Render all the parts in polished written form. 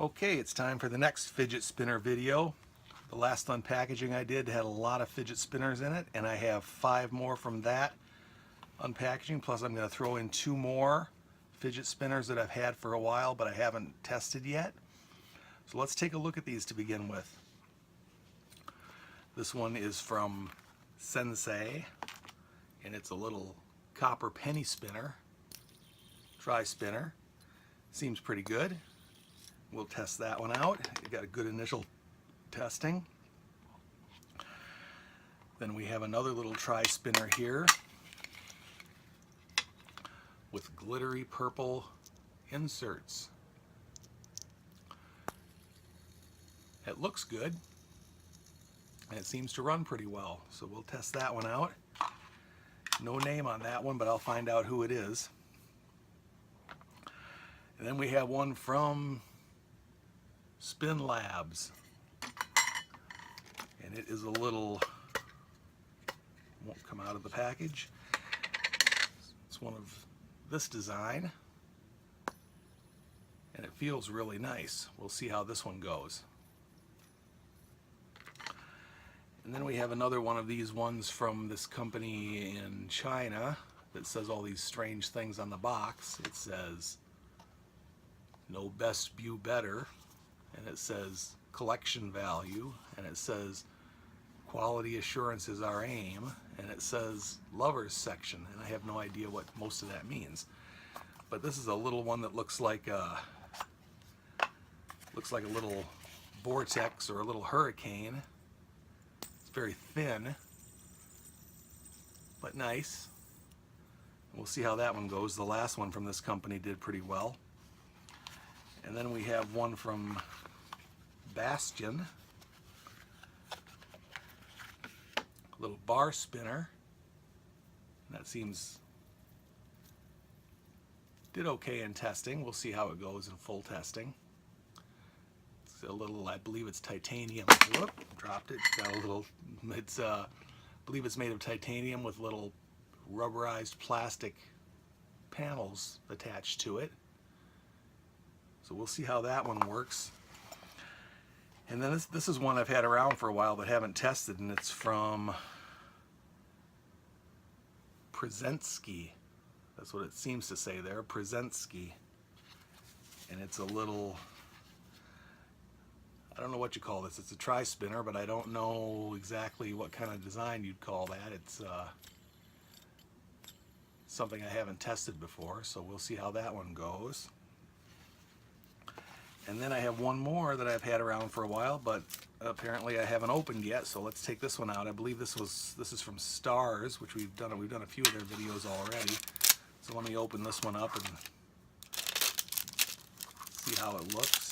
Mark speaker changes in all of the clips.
Speaker 1: Okay, it's time for the next fidget spinner video. The last unpackaging I did had a lot of fidget spinners in it, and I have 5 more from that unpackaging, plus I'm going to throw in 2 more fidget spinners that I've had for a while but I haven't tested yet. So let's take a look at these to begin with. This one is from SENSEI, and it's a little copper penny spinner, tri-spinner. Seems pretty good. We'll test that one out. It got a good initial testing. Then we have another little tri-spinner here with glittery purple inserts. It looks good, and it seems to run pretty well. So we'll test that one out. No name on that one, but I'll find out who it is. And then we have one from Spin Labs, and it is a little, won't come out of the package. It's one of this design, and it feels really nice. We'll see how this one goes. And then we have another one of these ones from this company in China that says all these strange things on the box. It says no best view better, and it says collection value, and it says quality assurance is our aim, and it says lovers section, and I have no idea what most of that means. But this is a little one that looks like a little vortex or a little hurricane. It's very thin, but nice. We'll see how that one goes. The last one from this company did pretty well. And then we have one from BASTION, a little bar spinner. That seems did okay in testing. We'll see how it goes in full testing. It's a little, I believe it's titanium. Whoop, dropped it. It's got a little, I believe it's made of titanium with little rubberized plastic panels attached to it. So we'll see how that one works. And then this is one I've had around for a while but haven't tested, and it's from Fidget. That's what it seems to say there, Fidget. And it's a little, I don't know what you call this. It's a tri-spinner, but I don't know exactly what kind of design you'd call that. It's something I haven't tested before, so we'll see how that one goes. And then I have one more that I've had around for a while, but apparently I haven't opened yet, so let's take this one out. I believe this is from Stars, which we've done a few of their videos already. So let me open this one up and see how it looks.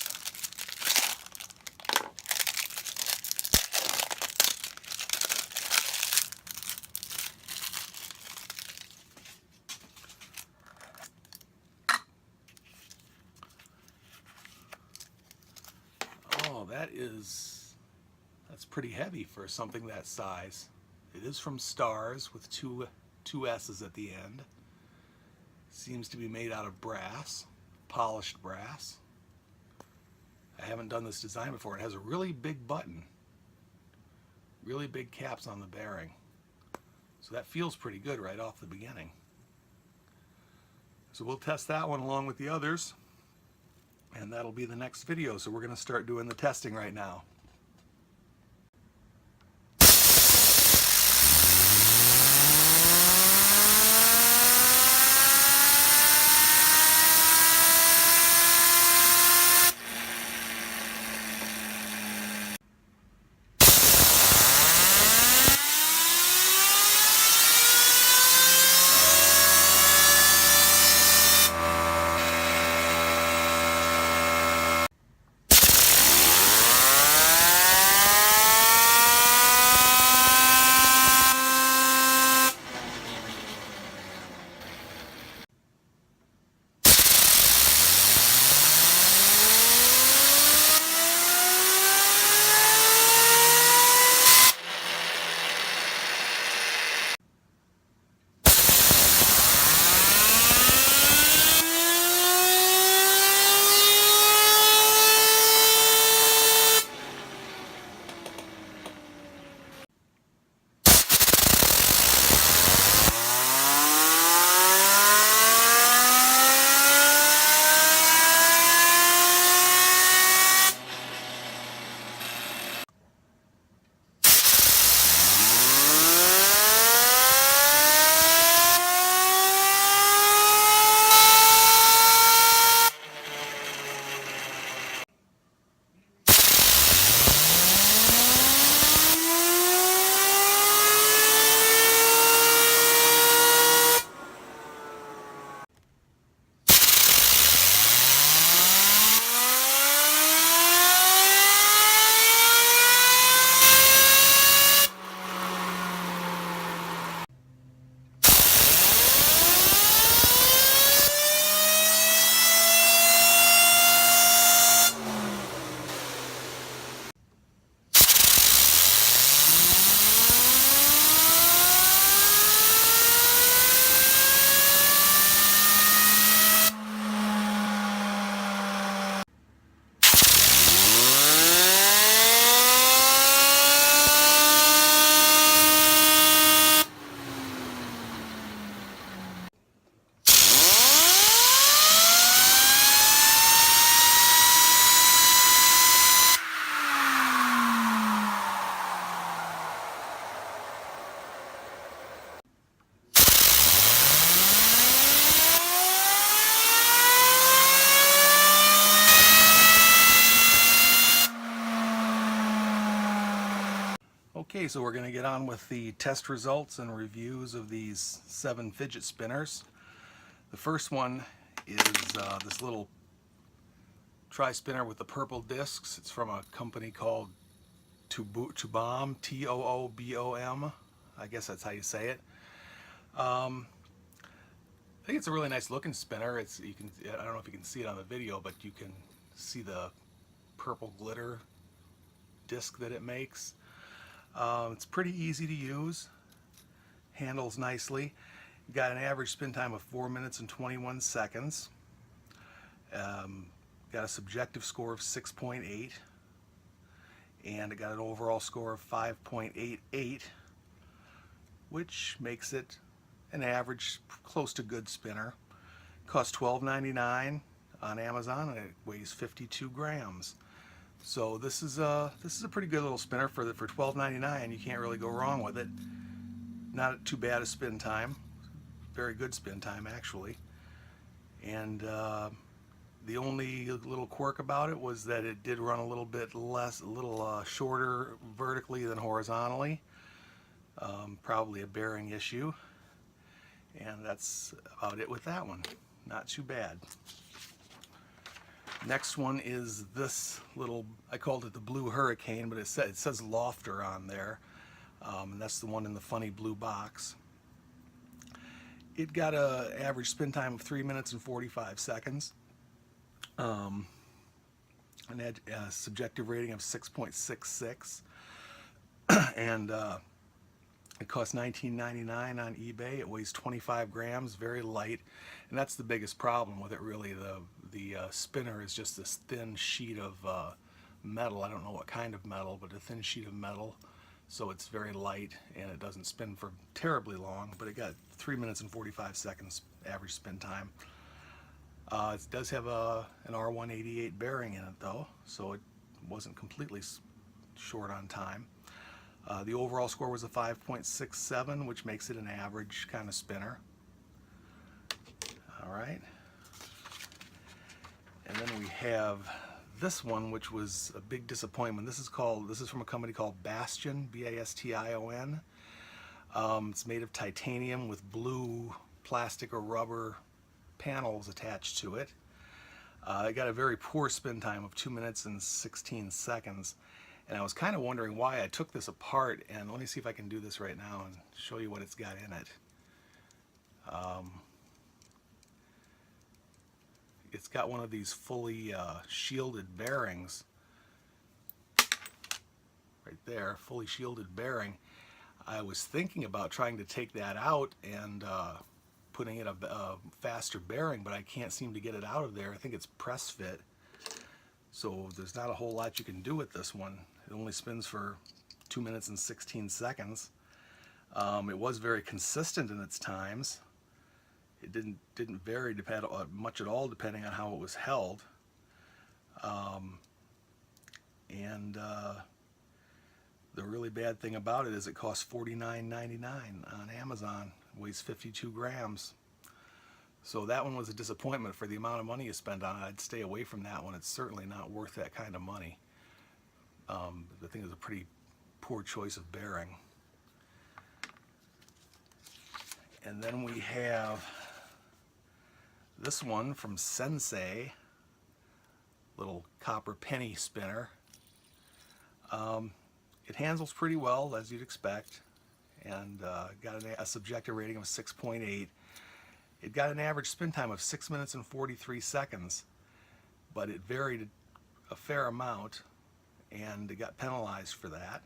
Speaker 1: That's pretty heavy for something that size. It is from Stars with two S's at the end. Seems to be made out of brass, polished brass. I haven't done this design before. It has a really big button, really big caps on the bearing. So that feels pretty good right off the beginning. So we'll test that one along with the others, and that'll be the next video. So we're going to start doing the testing right now. Okay, so we're going to get on with the test results and reviews of these 7 fidget spinners. The first one is this little tri-spinner with the purple discs. It's from a company called TOOBOM, T-O-O-B-O-M. I guess that's how you say it. I think it's a really nice looking spinner. I don't know if you can see it on the video, but you can see the purple glitter disc that it makes. It's pretty easy to use, handles nicely. Got an average spin time of 4 minutes and 21 seconds. Got a subjective score of 6.8, and it got an overall score of 5.88, which makes it an average, close to good spinner. Costs $12.99 on Amazon, and it weighs 52 grams. So this is a pretty good little spinner for $12.99. You can't really go wrong with it. Not too bad a spin time. Very good spin time, actually. And the only little quirk about it was that it did run a little bit shorter vertically than horizontally. Probably a bearing issue. And that's about it with that one. Not too bad. Next one is this little, I called it the Blue Hurricane, but it says LOFTER on there. And that's the one in the funny blue box. It got an average spin time of 3 minutes and 45 seconds. And had a subjective rating of 6.66. And it costs $19.99 on eBay. It weighs 25 grams, very light, and that's the biggest problem with it, really. The spinner is just this thin sheet of metal. I don't know what kind of metal, but a thin sheet of metal. So it's very light, and it doesn't spin for terribly long, but it got 3 minutes and 45 seconds average spin time. It does have an R188 bearing in it, though, so it wasn't completely short on time. The overall score was a 5.67, which makes it an average kind of spinner. All right. And then we have this one, which was a big disappointment. This is from a company called BASTION, B-A-S-T-I-O-N. It's made of titanium with blue plastic or rubber panels attached to it. It got a very poor spin time of 2 minutes and 16 seconds. And I was kind of wondering why I took this apart, and let me see if I can do this right now and show you what it's got in it. It's got one of these fully shielded bearings right there, fully shielded bearing. I was thinking about trying to take that out and putting in a faster bearing, but I can't seem to get it out of there. I think it's press fit, so there's not a whole lot you can do with this one. It only spins for 2 minutes and 16 seconds. It was very consistent in its times. It didn't vary much at all depending on how it was held. The really bad thing about it is it costs $49.99 on Amazon. It weighs 52 grams. So that one was a disappointment. For the amount of money you spend on it, I'd stay away from that one. It's certainly not worth that kind of money. I think it's a pretty poor choice of bearing. And then we have this one from SENSEI, little copper penny spinner. It handles pretty well, as you'd expect, and got a subjective rating of 6.8. It got an average spin time of 6 minutes and 43 seconds, but it varied a fair amount, and it got penalized for that.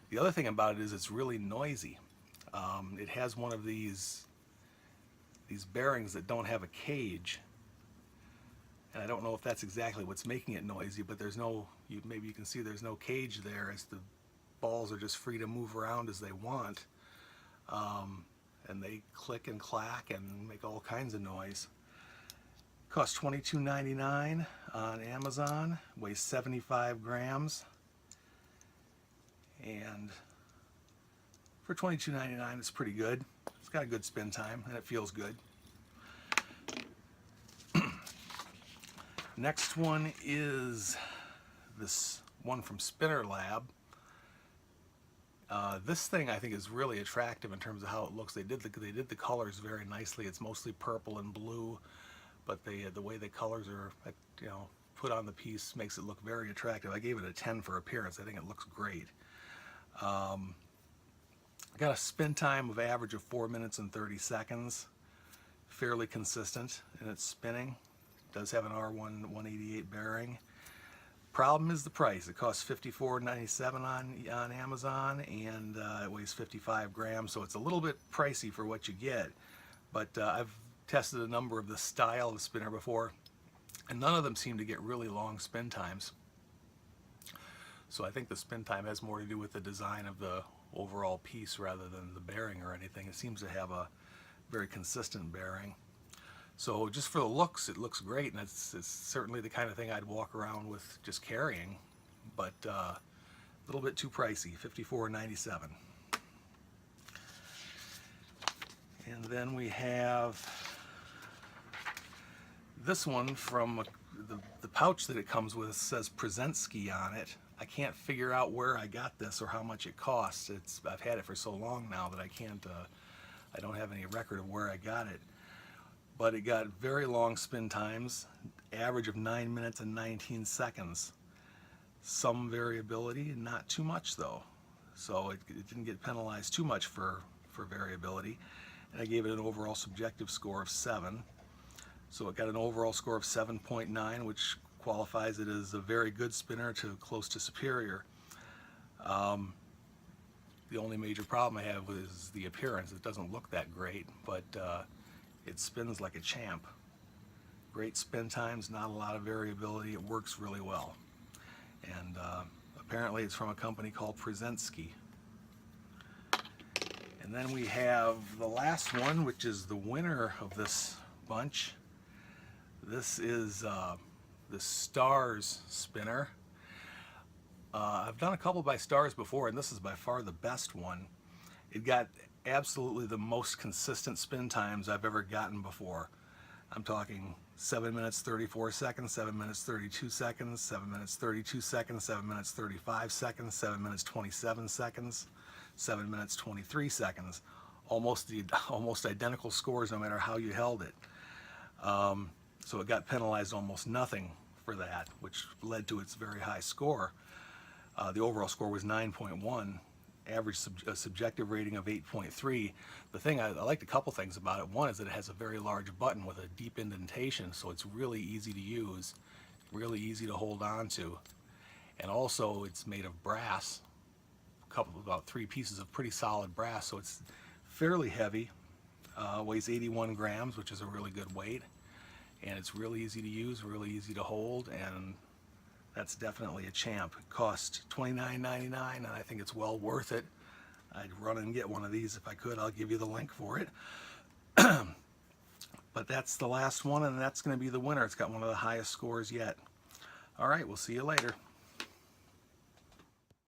Speaker 1: The other thing about it is it's really noisy. It has one of these bearings that don't have a cage, and I don't know if that's exactly what's making it noisy, but there's no, maybe you can see there's no cage there, as the balls are just free to move around as they want, and they click and clack and make all kinds of noise. Costs $22.99 on Amazon, weighs 75 grams, and for $22.99 it's pretty good. It's got a good spin time and it feels good. Next one is this one from Spinner Lab. This thing I think is really attractive in terms of how it looks. They did the colors very nicely. It's mostly purple and blue, but the way the colors are, you know, put on the piece makes it look very attractive. I gave it a 10 for appearance. I think it looks great. Got a spin time of average of 4 minutes and 30 seconds. Fairly consistent in its spinning. It does have an R1 188 bearing. Problem is the price. It costs $54.97 on Amazon, and it weighs 55 grams, so it's a little bit pricey for what you get. But I've tested a number of the style of spinner before, and none of them seem to get really long spin times. So I think the spin time has more to do with the design of the overall piece rather than the bearing or anything. It seems to have a very consistent bearing. So just for the looks, it looks great, and it's certainly the kind of thing I'd walk around with just carrying, but a little bit too pricey, $54.97. And then we have this one from the pouch that it comes with says SENSEI on it. I can't figure out where I got this or how much it costs. I've had it for so long now that I don't have any record of where I got it. But it got very long spin times, average of 9 minutes and 19 seconds. Some variability, not too much though. So it didn't get penalized too much for variability. And I gave it an overall subjective score of 7. So it got an overall score of 7.9, which qualifies it as a very good spinner to close to superior. The only major problem I have is the appearance. It doesn't look that great, but it spins like a champ. Great spin times, not a lot of variability. It works really well. And apparently it's from a company called SENSEI. And then we have the last one, which is the winner of this bunch. This is the Stars spinner. I've done a couple by Stars before, and this is by far the best one. It got absolutely the most consistent spin times I've ever gotten before. I'm talking 7 minutes 34 seconds, 7 minutes 32 seconds, 7 minutes 32 seconds, 7 minutes 35 seconds, 7 minutes 27 seconds, 7 minutes 23 seconds. Almost identical scores no matter how you held it. So it got penalized almost nothing for that, which led to its very high score. The overall score was 9.1, average subjective rating of 8.3. The thing I liked a couple things about it. One is that it has a very large button with a deep indentation, so it's really easy to use, really easy to hold on to. And also it's made of brass, about 3 pieces of pretty solid brass, so it's fairly heavy, weighs 81 grams, which is a really good weight. And it's really easy to use, really easy to hold, and that's definitely a champ. It cost $29.99, and I think it's well worth it. I'd run and get one of these if I could. I'll give you the link for it. But that's the last one, and that's going to be the winner. It's got one of the highest scores yet. All right, we'll see you later.